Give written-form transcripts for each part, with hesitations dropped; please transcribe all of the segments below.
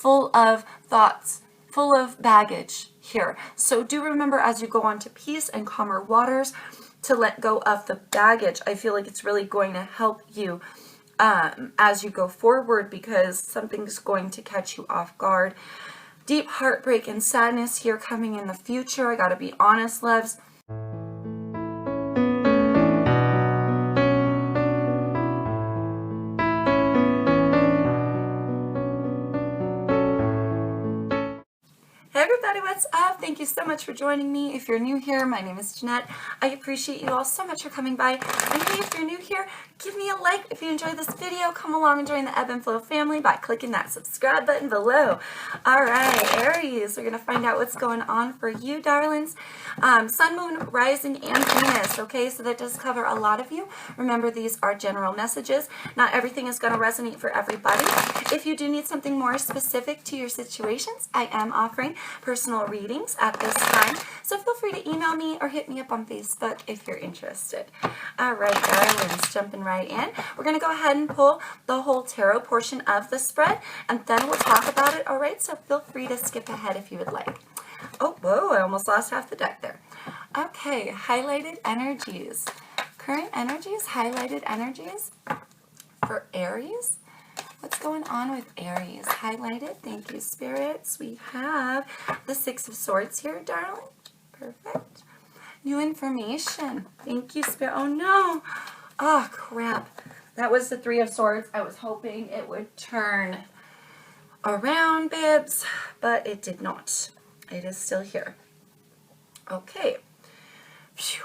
full of thoughts, full of baggage here. So do remember as you go on to peace and calmer waters to let go of the baggage. I feel like it's really going to help you as you go forward, because something's going to catch you off guard. Deep heartbreak and sadness here coming in the future. I gotta be honest, loves. Hey everybody, what's up? Thank you so much for joining me. If you're new here, my name is Jeanette. I appreciate you all so much for coming by. And hey, if you're new here, give me a like if you enjoyed this video. Come along and join the Ebb and Flow family by clicking that subscribe button below. Alright, Aries, we're going to find out what's going on for you, darlings. Sun, Moon, Rising, and Venus. Okay, so that does cover a lot of you. Remember, these are general messages. Not everything is going to resonate for everybody. If you do need something more specific to your situations, I am offering personal readings at this time, so feel free to email me or hit me up on Facebook if you're interested. All right, darlings, jumping right in. We're going to go ahead and pull the whole tarot portion of the spread, and then we'll talk about it. All right, so feel free to skip ahead if you would like. Oh, whoa, I almost lost half the deck there. Okay, highlighted energies. Current energies, highlighted energies for Aries. What's going on with Aries? Highlighted. Thank you, spirits. We have the Six of Swords here, darling. Perfect. New information. Thank you, spirit. Oh, no. Oh, crap. That was the Three of Swords. I was hoping it would turn around, bibs, but it did not. It is still here. Okay. Phew.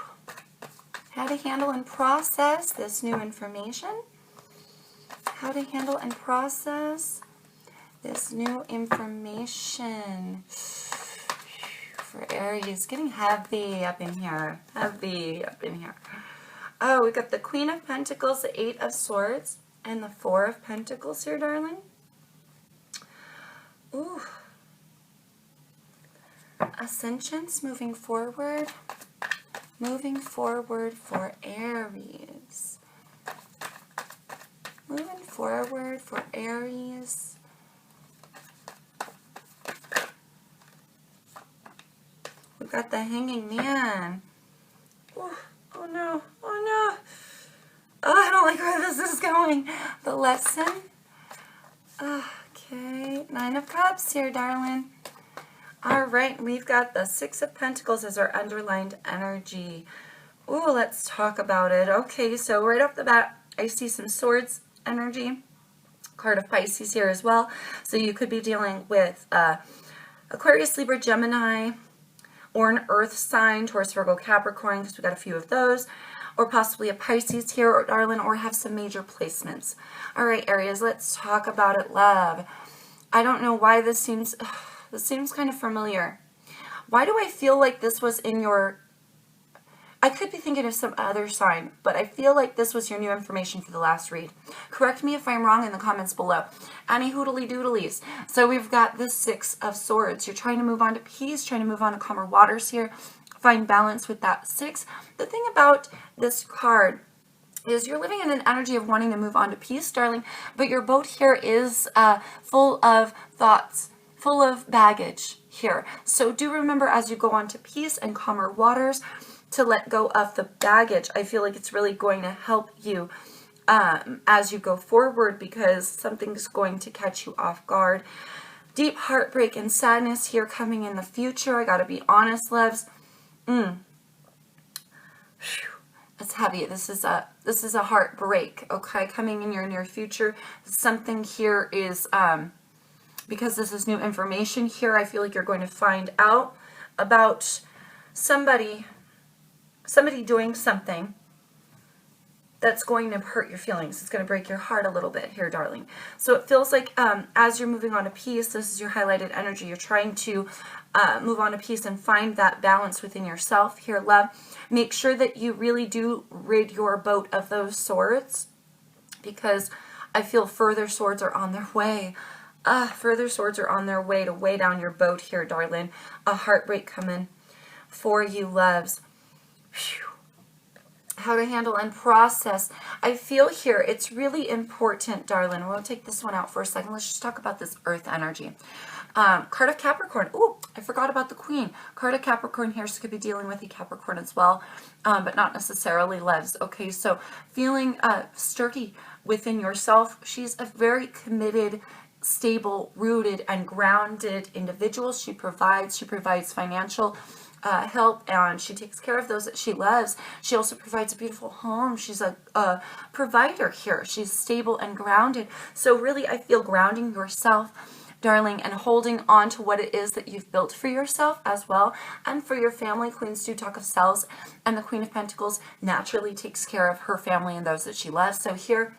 How to handle and process this new information. How to handle and process this new information for Aries. Getting heavy up in here. Heavy up in here. Oh, we got the Queen of Pentacles, the Eight of Swords, and the Four of Pentacles here, darling. Ooh. Ascensions, moving forward. Moving forward for Aries. Moving forward for Aries. We've got the Hanging Man. Ooh, oh no, oh no. Oh, I don't like where this is going. The lesson. Okay, Nine of Cups here, darling. All right, we've got the Six of Pentacles as our underlined energy. Ooh, let's talk about it. Okay, so right off the bat, I see some swords energy. Card of Pisces here as well. So you could be dealing with Aquarius, Libra, Gemini, or an Earth sign, Taurus, Virgo, Capricorn, because we got a few of those. Or possibly a Pisces here, or darling, or have some major placements. All right, Aries, let's talk about it, love. I don't know why this seems kind of familiar. Why do I feel like this was in your... I could be thinking of some other sign, but I feel like this was your new information for the last read. Correct me if I'm wrong in the comments below. Any hoodly doodlies. So we've got the Six of Swords. You're trying to move on to peace, trying to move on to calmer waters here. Find balance with that six. The thing about this card is you're living in an energy of wanting to move on to peace, darling, but your boat here is full of thoughts, full of baggage here. So do remember as you go on to peace and calmer waters to let go of the baggage. I feel like it's really going to help you as you go forward, because something's going to catch you off guard. Deep heartbreak and sadness here coming in the future. I gotta be honest, loves. That's heavy. This is a heartbreak, okay, coming in your near future. Something here is because this is new information here, I feel like you're going to find out about somebody doing something that's going to hurt your feelings. It's going to break your heart a little bit here, darling. So it feels like as you're moving on to peace, this is your highlighted energy. You're trying to move on to peace and find that balance within yourself here, love. Make sure that you really do rid your boat of those swords, because I feel further swords are on their way. Further swords are on their way to weigh down your boat here, darling. A heartbreak coming for you, loves. Whew. how to handle and process. I feel here it's really important, darling. We'll take this one out for a second. Let's just talk about this earth energy. Card of Capricorn. Oh, I forgot about the Queen. Card of Capricorn here, so could be dealing with a Capricorn as well, but not necessarily Levs. Okay, so feeling sturdy within yourself. She's a very committed, stable, rooted, and grounded individual. She provides financial help, and she takes care of those that she loves. She also provides a beautiful home. She's a provider here. She's stable and grounded. So really, I feel grounding yourself, darling, and holding on to what it is that you've built for yourself as well, and for your family. Queens do talk of selves, and the Queen of Pentacles naturally takes care of her family and those that she loves. So here,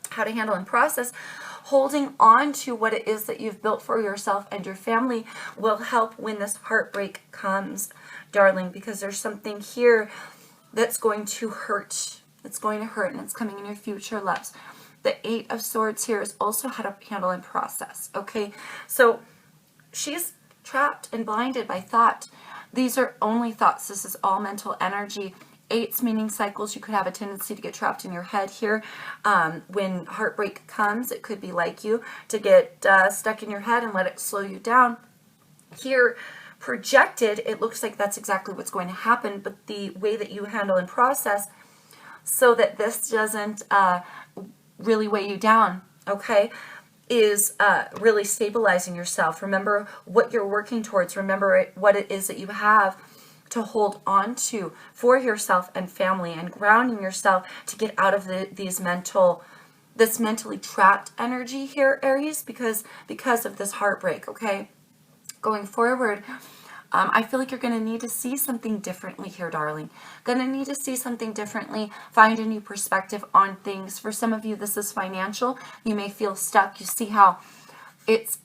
how to handle and process. Holding on to what it is that you've built for yourself and your family will help when this heartbreak comes, darling, because there's something here that's going to hurt. It's going to hurt, and it's coming in your future, loves. The Eight of Swords here is also how to handle and process, okay? So she's trapped and blinded by thought. These are only thoughts. This is all mental energy. Eights meaning cycles. You could have a tendency to get trapped in your head here. When heartbreak comes, it could be like you, to get stuck in your head and let it slow you down. Here, projected, it looks like that's exactly what's going to happen, but the way that you handle and process so that this doesn't really weigh you down, okay, is really stabilizing yourself. Remember what you're working towards. Remember what it is that you have to hold on to for yourself and family, and grounding yourself to get out of this mentally trapped energy here, Aries, because of this heartbreak, okay? Going forward, I feel like you're going to need to see something differently here, darling. Going to need to see something differently, find a new perspective on things. For some of you, this is financial. You may feel stuck. You see how it's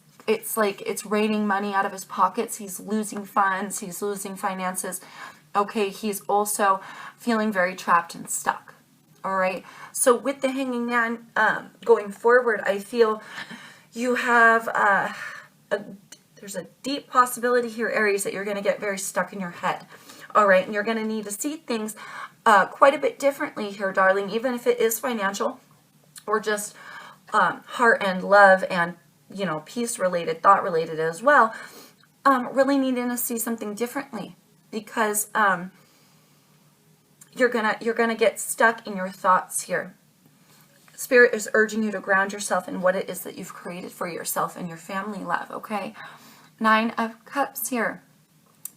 like it's raining money out of his pockets. He's losing funds. He's losing finances. Okay, he's also feeling very trapped and stuck. All right. So with the Hanging Man, going forward, I feel you have there's a deep possibility here, Aries, that you're going to get very stuck in your head. All right, and you're going to need to see things quite a bit differently here, darling, even if it is financial or just heart and love and, you know, peace related, thought related as well. Really needing to see something differently, because you're gonna get stuck in your thoughts here. Spirit is urging you to ground yourself in what it is that you've created for yourself and your family, love, okay? Nine of Cups here.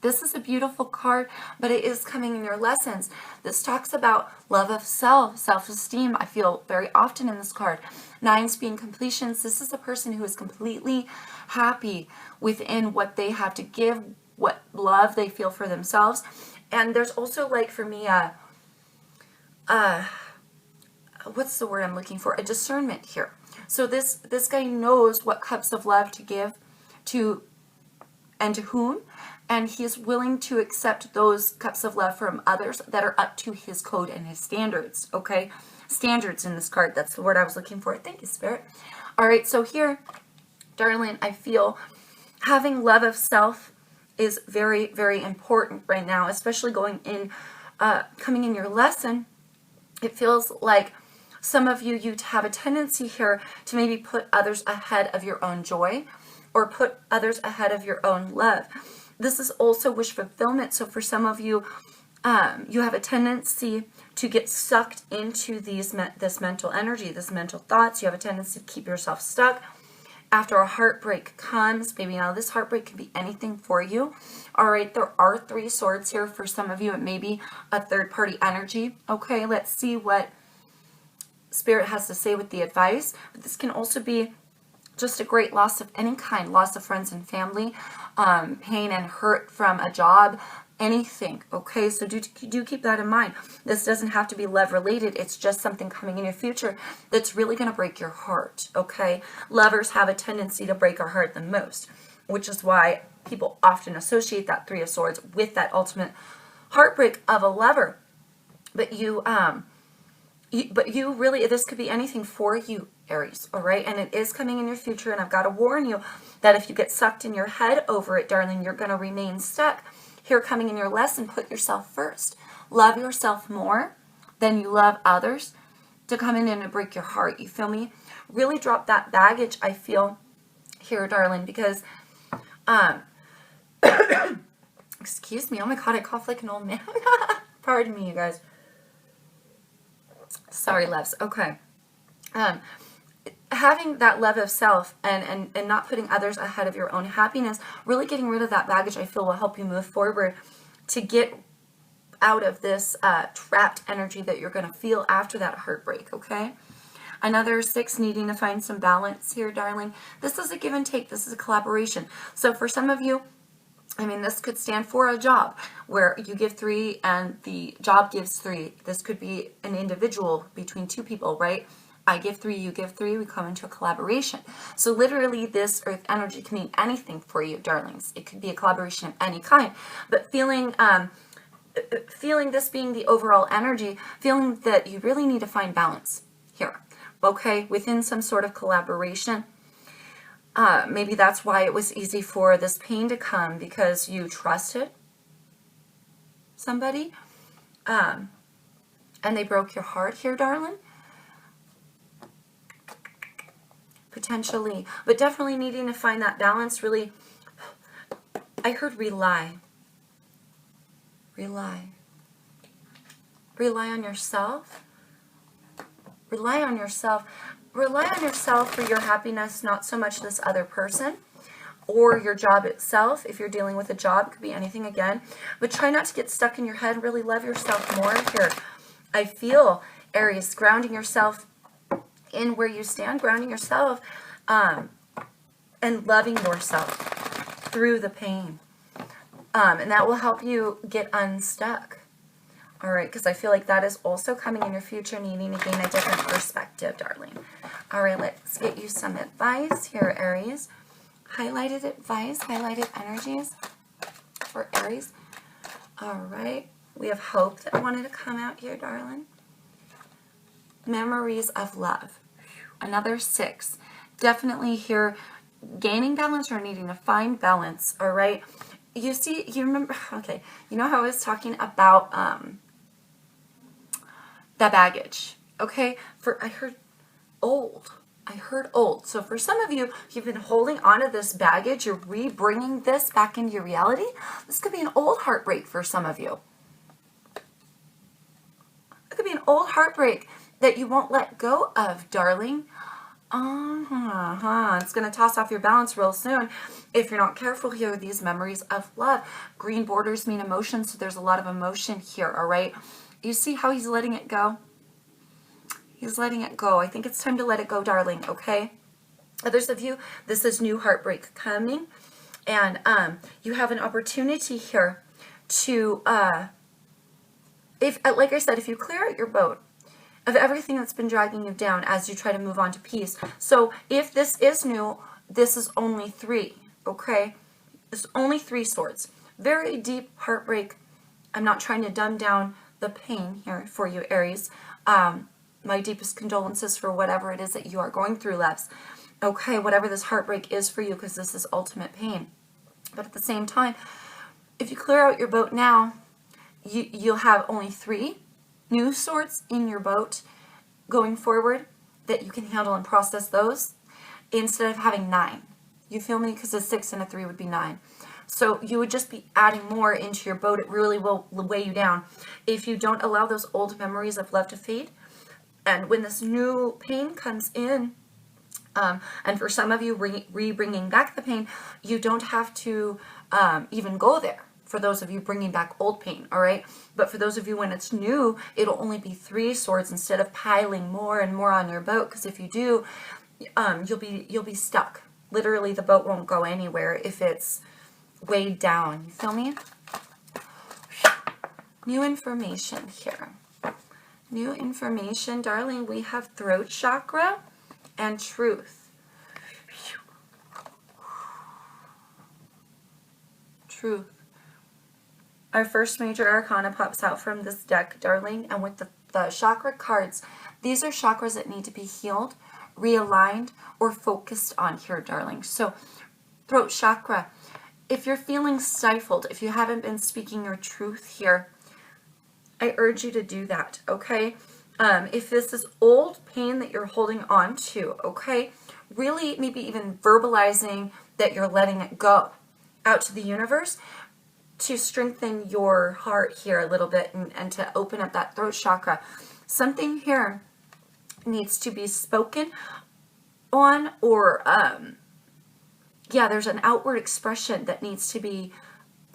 This is a beautiful card, but it is coming in your lessons. This talks about love of self, self-esteem. I feel very often in this card. Nines being completions. This is a person who is completely happy within what they have to give, what love they feel for themselves. And there's also, like, for me, what's the word I'm looking for? A discernment here. So this guy knows what cups of love to give to and to whom, and he is willing to accept those cups of love from others that are up to his code and his standards, okay? Standards in this card, that's the word I was looking for. Thank you, Spirit. All right, so here, darling, I feel having love of self is very, very important right now, especially going in, coming in your lesson. It feels like some of you have a tendency here to maybe put others ahead of your own joy, or put others ahead of your own love. This is also wish fulfillment. So for some of you, you have a tendency to get sucked into this mental energy, this mental thoughts. You have a tendency to keep yourself stuck. After a heartbreak comes, maybe now this heartbreak can be anything for you. All right, there are 3 swords here. For some of you, it may be a third-party energy. Okay, let's see what Spirit has to say with the advice. But this can also be just a great loss of any kind, loss of friends and family, pain and hurt from a job, anything, okay? So do keep that in mind. This doesn't have to be love related. It's just something coming in your future that's really going to break your heart, okay? Lovers have a tendency to break our heart the most, which is why people often associate that 3 of Swords with that ultimate heartbreak of a lover. But you really, this could be anything for you, Aries, all right? And it is coming in your future, and I've got to warn you that if you get sucked in your head over it, darling, you're going to remain stuck. Here, coming in your lesson, put yourself first. Love yourself more. then you love others to come in and break your heart. You feel me? Really drop that baggage, I feel, here, darling, because, excuse me, oh my God, I cough like an old man. Pardon me, you guys. Sorry, loves. Okay. Having that love of self and not putting others ahead of your own happiness, really getting rid of that baggage, I feel, will help you move forward to get out of this trapped energy that you're going to feel after that heartbreak, okay? Another 6, needing to find some balance here, darling. This is a give and take. This is a collaboration. So for some of you, I mean, this could stand for a job where you give 3 and the job gives 3. This could be an individual between 2 people, right? I give 3, you give 3, we come into a collaboration. So literally this earth energy can mean anything for you, darlings. It could be a collaboration of any kind. But feeling this being the overall energy, feeling that you really need to find balance here, okay, within some sort of collaboration. Maybe that's why it was easy for this pain to come, because you trusted somebody and they broke your heart here, darling. Potentially, but definitely needing to find that balance. Really, I heard rely on yourself. Rely on yourself for your happiness, not so much this other person or your job itself. If you're dealing with a job, it could be anything again, but try not to get stuck in your head. Really love yourself more here. I feel, Aries, grounding yourself in where you stand, grounding yourself and loving yourself through the pain. And that will help you get unstuck. All right, because I feel like that is also coming in your future, needing to gain a different perspective, darling. All right, let's get you some advice here, Aries. Highlighted advice, highlighted energies for Aries. All right, we have hope that wanted to come out here, darling. Memories of love. Another 6. Definitely here, gaining balance or needing to find balance, all right? You see, you remember, okay, you know how I was talking about that baggage, okay? I heard old. So for some of you, you've been holding on to this baggage. You're re-bringing this back into your reality. This could be an old heartbreak for some of you. It could be an old heartbreak that you won't let go of, darling. It's going to toss off your balance real soon if you're not careful here with these memories of love. Green borders mean emotion, so there's a lot of emotion here, all right? You see how he's letting it go? He's letting it go. I think it's time to let it go, darling, okay? Others of you, this is new heartbreak coming, and you have an opportunity here to, like I said, if you clear out your boat of everything that's been dragging you down as you try to move on to peace. So if this is new, this is only 3, okay? It's only 3 swords. Very deep heartbreak. I'm not trying to dumb down the pain here for you, Aries. My deepest condolences for whatever it is that you are going through, loves. Okay, whatever this heartbreak is for you, because this is ultimate pain. But at the same time, if you clear out your boat now, you'll have only 3 new swords in your boat going forward that you can handle and process those instead of having 9. You feel me? Because a 6 and a 3 would be 9. So you would just be adding more into your boat. It really will weigh you down if you don't allow those old memories of love to fade. And when this new pain comes in, and for some of you bringing back the pain, you don't have to even go there. For those of you bringing back old pain, all right? But for those of you when it's new, it'll only be 3 swords instead of piling more and more on your boat. Because if you do, you'll be stuck. Literally, the boat won't go anywhere if it's weighed down. You feel me? New information here. New information, darling. We have throat chakra and truth. Truth. Our first major arcana pops out from this deck, darling, and with the chakra cards, these are chakras that need to be healed, realigned, or focused on here, darling. So, throat chakra, if you're feeling stifled, if you haven't been speaking your truth here, I urge you to do that, okay? If this is old pain that you're holding on to, okay, really maybe even verbalizing that you're letting it go out to the universe to strengthen your heart here a little bit and to open up that throat chakra. Something here needs to be spoken on, or yeah, there's an outward expression that needs to be,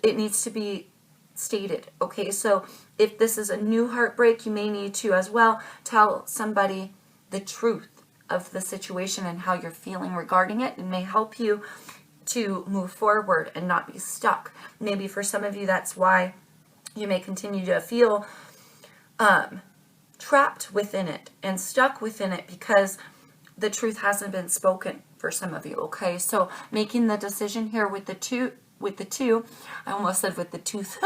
it needs to be stated. Okay, so if this is a new heartbreak, you may need to as well tell somebody the truth of the situation and how you're feeling regarding it. It may help you to move forward and not be stuck. Maybe for some of you, that's why you may continue to feel trapped within it and stuck within it, because the truth hasn't been spoken for some of you. Okay, so making the decision here with the two, I almost said with the tooth,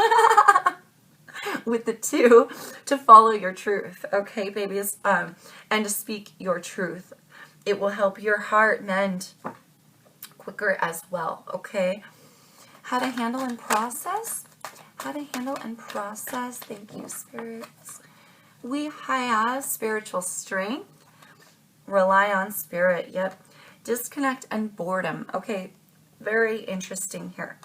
with the two, to follow your truth. Okay, babies, and to speak your truth. It will help your heart mend quicker as well. Okay, how to handle and process. How to handle and process. Thank you, spirits. We have spiritual strength. Rely on spirit. Yep. Disconnect and boredom. Okay, very interesting here.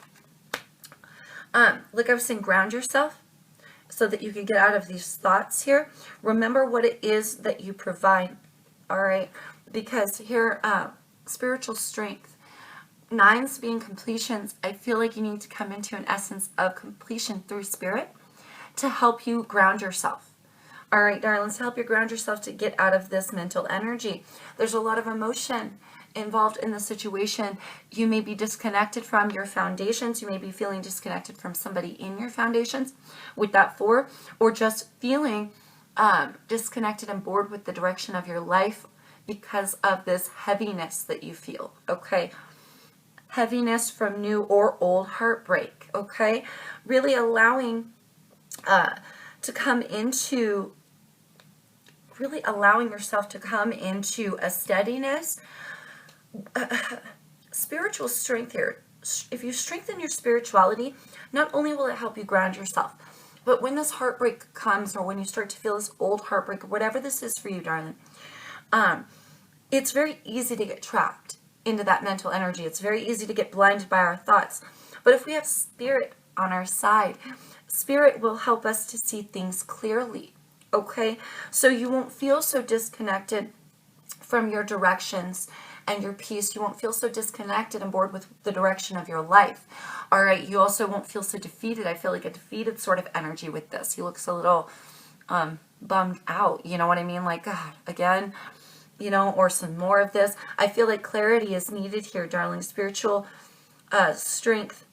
Like I was saying, ground yourself so that you can get out of these thoughts here. Remember what it is that you provide. All right, because here, spiritual strength. Nines being completions. I feel like you need to come into an essence of completion through spirit to help you ground yourself. All right, darlings, to help you ground yourself to get out of this mental energy. There's a lot of emotion involved in the situation. You may be disconnected from your foundations. You may be feeling disconnected from somebody in your foundations with that 4, or just feeling disconnected and bored with the direction of your life because of this heaviness that you feel. Okay, heaviness from new or old heartbreak. Okay, really allowing to come into, really allowing yourself to come into a steadiness, spiritual strength here. If you strengthen your spirituality, not only will it help you ground yourself, but when this heartbreak comes, or when you start to feel this old heartbreak, or whatever this is for you, darling, it's very easy to get trapped into that mental energy. It's very easy to get blinded by our thoughts. But if we have spirit on our side, spirit will help us to see things clearly. Okay, so you won't feel so disconnected from your directions and your peace. You won't feel so disconnected and bored with the direction of your life. All right, you also won't feel so defeated. I feel like a defeated sort of energy with this. He looks a little bummed out, you know what I mean? Like, God, again, you know, or some more of this. I feel like clarity is needed here, darling. Spiritual strength,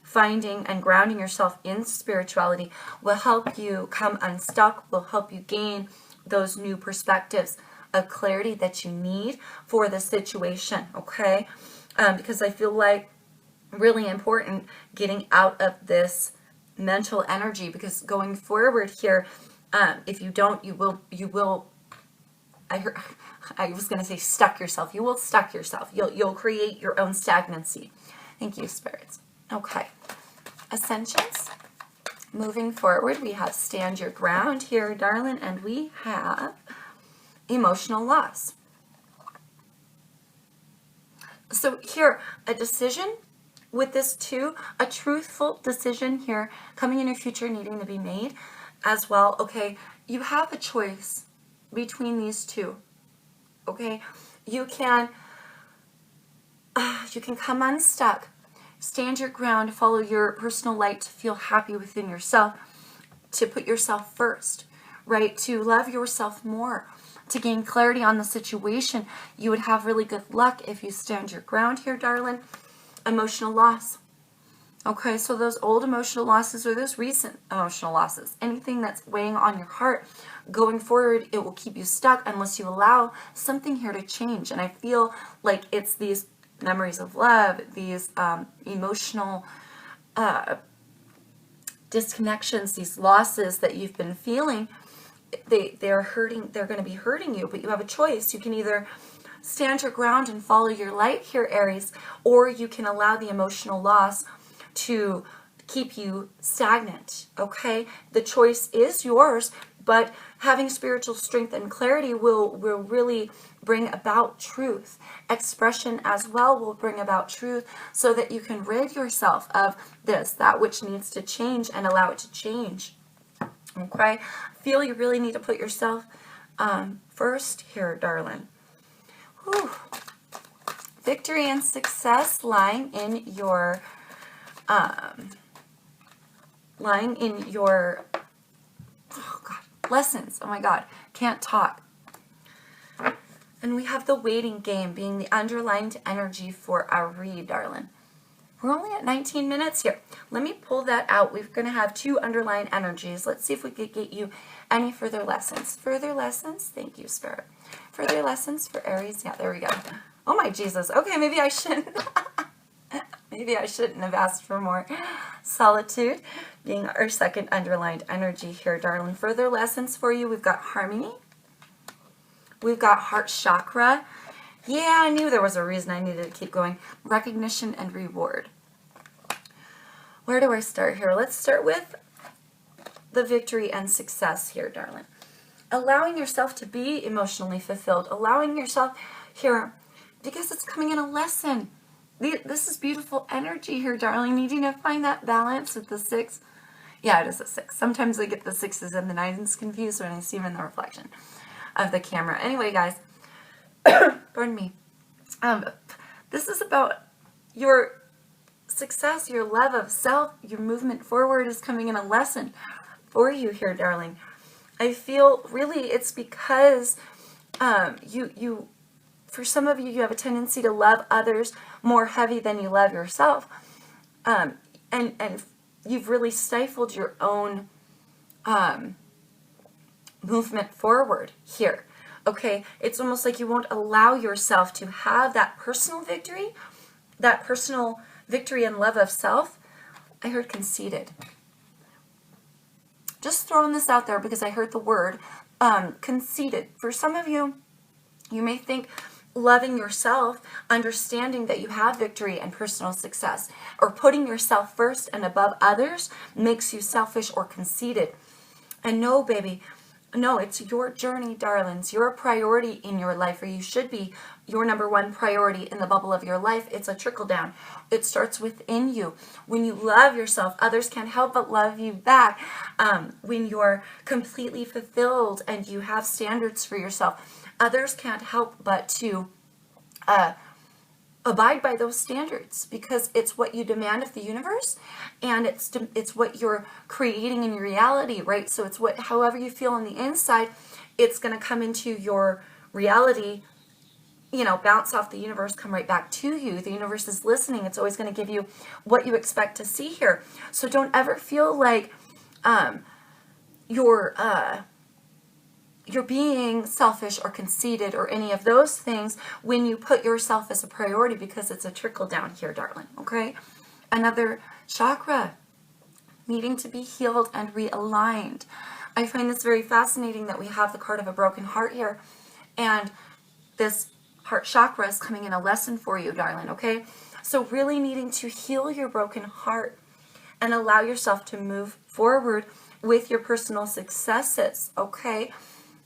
finding and grounding yourself in spirituality will help you come unstuck, will help you gain those new perspectives of clarity that you need for the situation. Okay, because I feel like really important getting out of this mental energy, because going forward here, if you don't, you will I was going to say stuck yourself. You will stuck yourself. You'll create your own stagnancy. Thank you, spirits. Okay. Ascensions. Moving forward, we have stand your ground here, darling, and we have emotional loss. So here, a decision with this too, a truthful decision here coming in your future needing to be made as well. Okay, you have a choice between these two. Okay, you can come unstuck, stand your ground, follow your personal light to feel happy within yourself, to put yourself first, right? To love yourself more, to gain clarity on the situation. You would have really good luck if you stand your ground here, darling. Emotional loss. Okay, so those old emotional losses or those recent emotional losses, anything that's weighing on your heart, going forward, it will keep you stuck unless you allow something here to change. And I feel like it's these memories of love, these emotional disconnections, these losses that you've been feeling, they're hurting, they're going to be hurting you, but you have a choice. You can either stand your ground and follow your light here, Aries, or you can allow the emotional loss to keep you stagnant, okay? The choice is yours, but having spiritual strength and clarity will really bring about truth. Expression as well will bring about truth so that you can rid yourself of that which needs to change, and allow it to change. Okay? Feel you really need to put yourself first here, darling. Whew. Victory and success lying in your lessons. Oh my God, can't talk. And we have the waiting game being the underlined energy for our read, darling. We're only at 19 minutes here. Let me pull that out. We're going to have 2 underlying energies. Let's see if we could get you any further lessons. Further lessons? Thank you, Spirit. Further lessons for Aries. Yeah, there we go. Oh my Jesus. Okay, maybe I shouldn't. Maybe I shouldn't have asked for more. Solitude being our second underlined energy here, darling. Further lessons for you. We've got harmony. We've got heart chakra. Yeah, I knew there was a reason I needed to keep going. Recognition and reward. Where do I start here? Let's start with the victory and success here, darling. Allowing yourself to be emotionally fulfilled. Allowing yourself here, because it's coming in a lesson. This is beautiful energy here, darling. Needing to find that balance with the 6. Yeah, it is a 6. Sometimes I get the 6s and the 9s confused when I see them in the reflection of the camera. Anyway, guys, pardon me. This is about your success, your love of self, your movement forward is coming in a lesson for you here, darling. I feel really it's because you for some of you, you have a tendency to love others more heavy than you love yourself. And you've really stifled your own movement forward here. Okay, it's almost like you won't allow yourself to have that personal victory and love of self. I heard conceited. Just throwing this out there because I heard the word conceited. For some of you, you may think loving yourself, understanding that you have victory and personal success, or putting yourself first and above others makes you selfish or conceited. And no, baby, no, it's your journey, darlings. You're a priority in your life, or you should be your number one priority in the bubble of your life. It's a trickle down. It starts within you. When you love yourself, others can't help but love you back. When you're completely fulfilled and you have standards for yourself, others can't help but to abide by those standards, because it's what you demand of the universe, and it's what you're creating in your reality, right? So it's what, however you feel on the inside, it's going to come into your reality, you know, bounce off the universe, come right back to you. The universe is listening. It's always going to give you what you expect to see here. So don't ever feel like you're being selfish or conceited or any of those things when you put yourself as a priority, because it's a trickle down here, darling, okay? Another chakra needing to be healed and realigned. I find this very fascinating that we have the card of a broken heart here, and this heart chakra is coming in a lesson for you, darling, okay? So really needing to heal your broken heart and allow yourself to move forward with your personal successes, okay?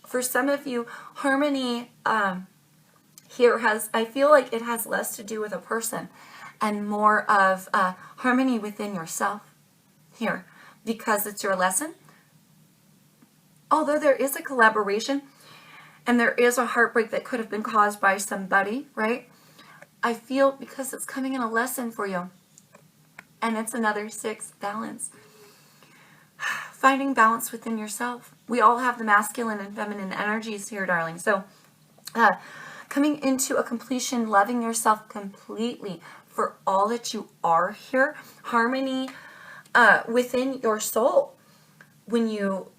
For some of you, harmony here I feel like it has less to do with a person and more of harmony within yourself here, because it's your lesson. Although there is a collaboration and there is a heartbreak that could have been caused by somebody, right? I feel because it's coming in a lesson for you. And it's another 6, balance. Finding balance within yourself. We all have the masculine and feminine energies here, darling. So coming into a completion, loving yourself completely for all that you are here. Harmony within your soul. When you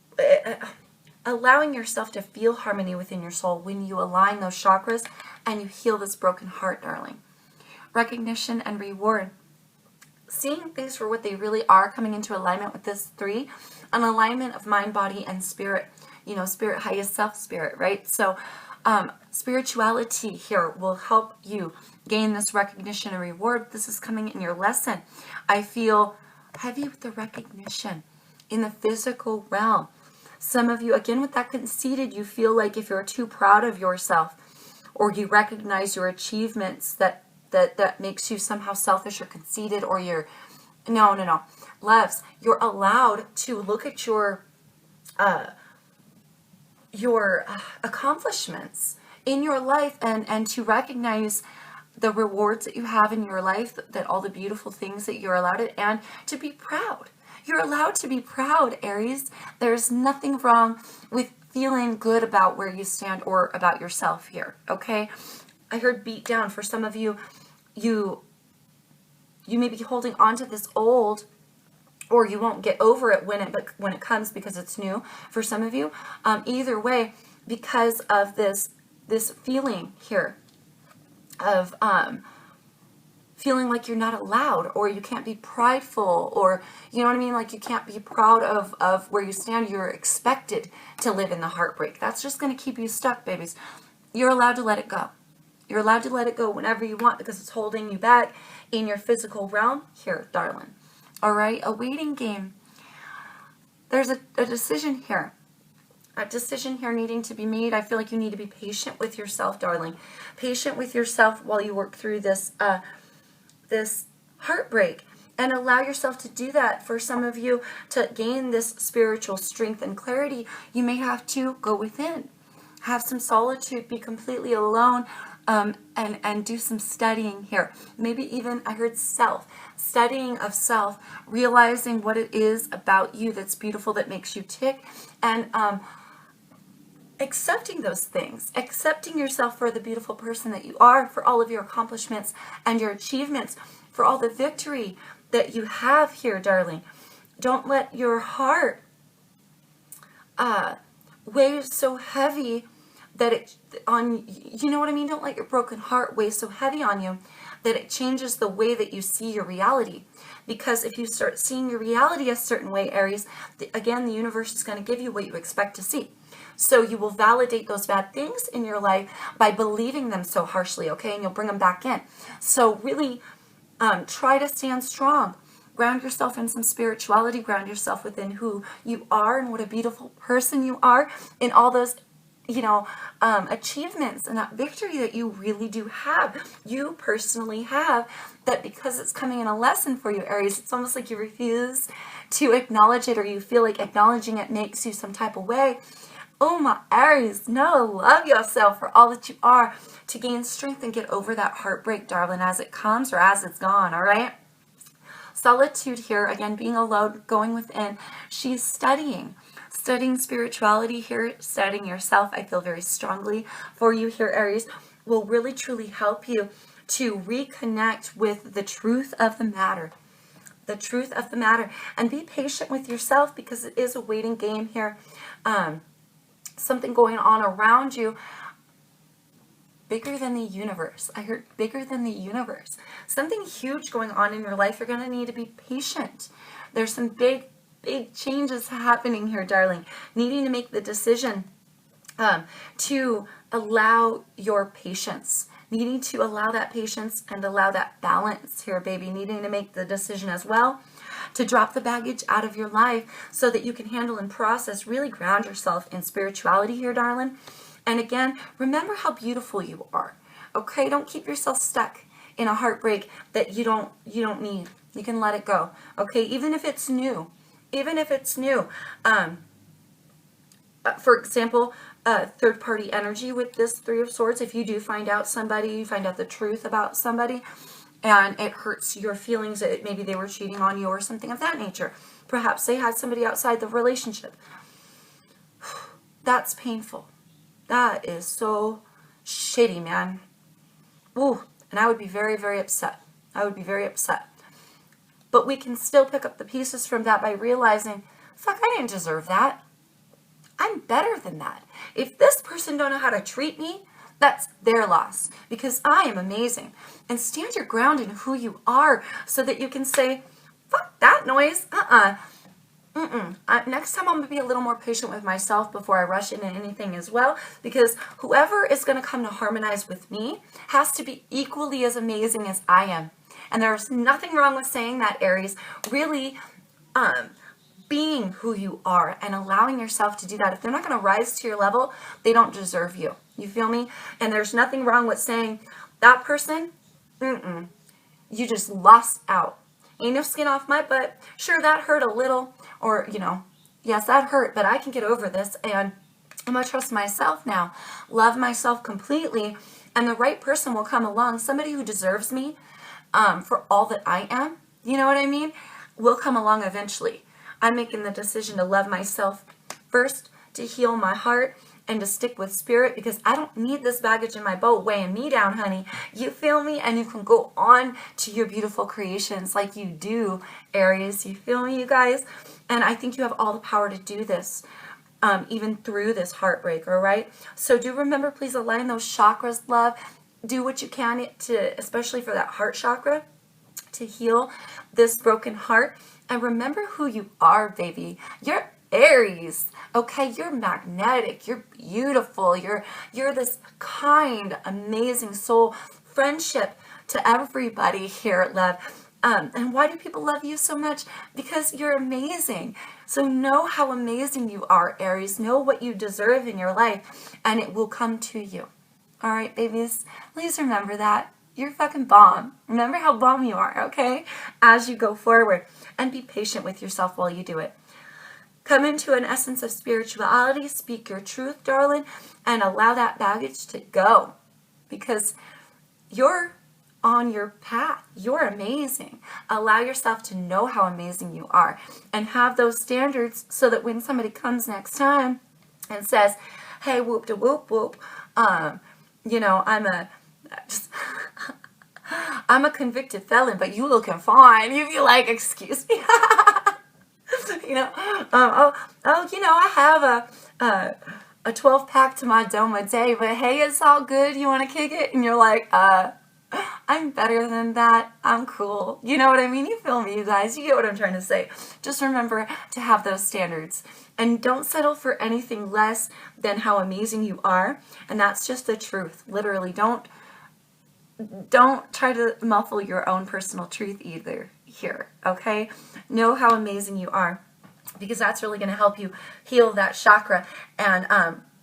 allowing yourself to feel harmony within your soul, when you align those chakras and you heal this broken heart, darling. Recognition and reward. Seeing things for what they really are, coming into alignment with this 3, an alignment of mind, body, and spirit. You know, spirit, highest self, spirit, right? So spirituality here will help you gain this recognition and reward. This is coming in your lesson. I feel heavy with the recognition in the physical realm. Some of you, again, with that conceited, you feel like if you're too proud of yourself or you recognize your achievements, that makes you somehow selfish or conceited, or you're, no. Loves, you're allowed to look at your accomplishments in your life and to recognize the rewards that you have in your life, that all the beautiful things that you're allowed it, and to be proud. You're allowed to be proud, Aries. There's nothing wrong with feeling good about where you stand or about yourself here, okay? I heard beat down. For some of you, you may be holding on to this old, or you won't get over it when it comes, because it's new for some of you. Either way, because of this feeling here of feeling like you're not allowed, or you can't be prideful, or you know what I mean, like you can't be proud of where you stand. You're expected to live in the heartbreak. That's just going to keep you stuck, babies. You're allowed to let it go. You're allowed to let it go whenever you want, because it's holding you back in your physical realm here, darling. All right, a waiting game. There's a decision here. A decision here needing to be made. I feel like you need to be patient with yourself, darling. Patient with yourself while you work through this this heartbreak, and allow yourself to do that. For some of you, to gain this spiritual strength and clarity, you may have to go within, have some solitude, be completely alone, and do some studying here. Maybe even, I heard studying of self, realizing what it is about you that's beautiful, that makes you tick, and accepting those things, accepting yourself for the beautiful person that you are, for all of your accomplishments and your achievements, for all the victory that you have here, darling. Don't let your heart weigh so heavy that it on, you know what I mean? Don't let your broken heart weigh so heavy on you that it changes the way that you see your reality. Because if you start seeing your reality a certain way, Aries, again, the universe is going to give you what you expect to see. So you will validate those bad things in your life by believing them so harshly, okay? And you'll bring them back in. So really try to stand strong. Ground yourself in some spirituality. Ground yourself within who you are and what a beautiful person you are, in all those, achievements and that victory that you really do have. You personally have that, because it's coming in a lesson for you, Aries. It's almost like you refuse to acknowledge it, or you feel like acknowledging it makes you some type of way. Oh, my Aries, no, love yourself for all that you are, to gain strength and get over that heartbreak, darling, as it comes or as it's gone, all right? Solitude here, again, being alone, going within. She's studying spirituality here, studying yourself. I feel very strongly for you here, Aries, will really, truly help you to reconnect with the truth of the matter. The truth of the matter. And be patient with yourself, because it is a waiting game here. Something going on around you, bigger than the universe. I heard bigger than the universe. Something huge going on in your life. You're going to need to be patient. There's some big changes happening here, darling. Needing to make the decision to allow your patience. Needing to allow that patience and allow that balance here, baby. Needing to make the decision as well to drop the baggage out of your life so that you can handle and process. Really ground yourself in spirituality here, darling. And again, remember how beautiful you are. Okay, don't keep yourself stuck in a heartbreak that you don't need. You can let it go. Okay, even if it's new. Even if it's new. For example, third-party energy with this Three of Swords. If you do find out you find out the truth about somebody, and it hurts your feelings that maybe they were cheating on you or something of that nature. Perhaps they had somebody outside the relationship. That's painful. That is so shitty, man. Ooh, and I would be very, very upset. I would be very upset. But we can still pick up the pieces from that by realizing, fuck, I didn't deserve that. I'm better than that. If this person don't know how to treat me, that's their loss, because I am amazing. And stand your ground in who you are so that you can say, fuck that noise. Next time I'm going to be a little more patient with myself before I rush into anything as well, because whoever is going to come to harmonize with me has to be equally as amazing as I am. And there's nothing wrong with saying that, Aries. Really, being who you are and allowing yourself to do that. If they're not going to rise to your level, they don't deserve you. You feel me? And there's nothing wrong with saying that person, you just lost out. Ain't no skin off my butt. Sure, that hurt a little, or, yes, that hurt, but I can get over this, and I'm going to trust myself now, love myself completely, and the right person will come along. Somebody who deserves me for all that I am, you know what I mean, will come along eventually. I'm making the decision to love myself first, to heal my heart, and to stick with spirit, because I don't need this baggage in my boat weighing me down, honey. You feel me? And you can go on to your beautiful creations like you do, Aries. You feel me, you guys? And I think you have all the power to do this, even through this heartbreak, all right? So do remember, please align those chakras, love. Do what you can to, especially for that heart chakra, to heal this broken heart. And remember who you are, baby. You're Aries, okay? You're magnetic. You're beautiful. You're this kind, amazing soul. Friendship to everybody here, love. And why do people love you so much? Because you're amazing. So know how amazing you are, Aries. Know what you deserve in your life, and it will come to you. All right, babies? Please remember that. You're fucking bomb. Remember how bomb you are, okay? As you go forward. And be patient with yourself while you do it. Come into an essence of spirituality. Speak your truth, darling. And allow that baggage to go. Because you're on your path. You're amazing. Allow yourself to know how amazing you are. And have those standards so that when somebody comes next time and says, hey, whoop de whoop whoop, I'm a convicted felon, but you looking fine. You'd be like, excuse me. I have a 12-pack to my dome a day, but hey, it's all good. You want to kick it? And you're like, I'm better than that. I'm cool. You know what I mean? You feel me, you guys? You get what I'm trying to say. Just remember to have those standards. And don't settle for anything less than how amazing you are. And that's just the truth. Literally, don't try to muffle your own personal truth either here, okay? Know how amazing you are, because that's really going to help you heal that chakra. And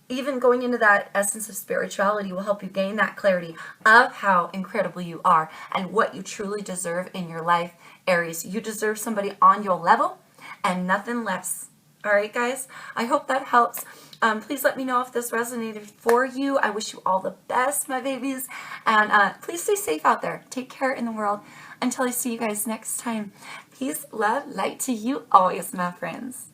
even going into that essence of spirituality will help you gain that clarity of how incredible you are and what you truly deserve in your life, Aries. You deserve somebody on your level and nothing less. All right, guys? I hope that helps. Please let me know if this resonated for you. I wish you all the best, my babies. And please stay safe out there. Take care in the world. Until I see you guys next time. Peace, love, light to you always, my friends.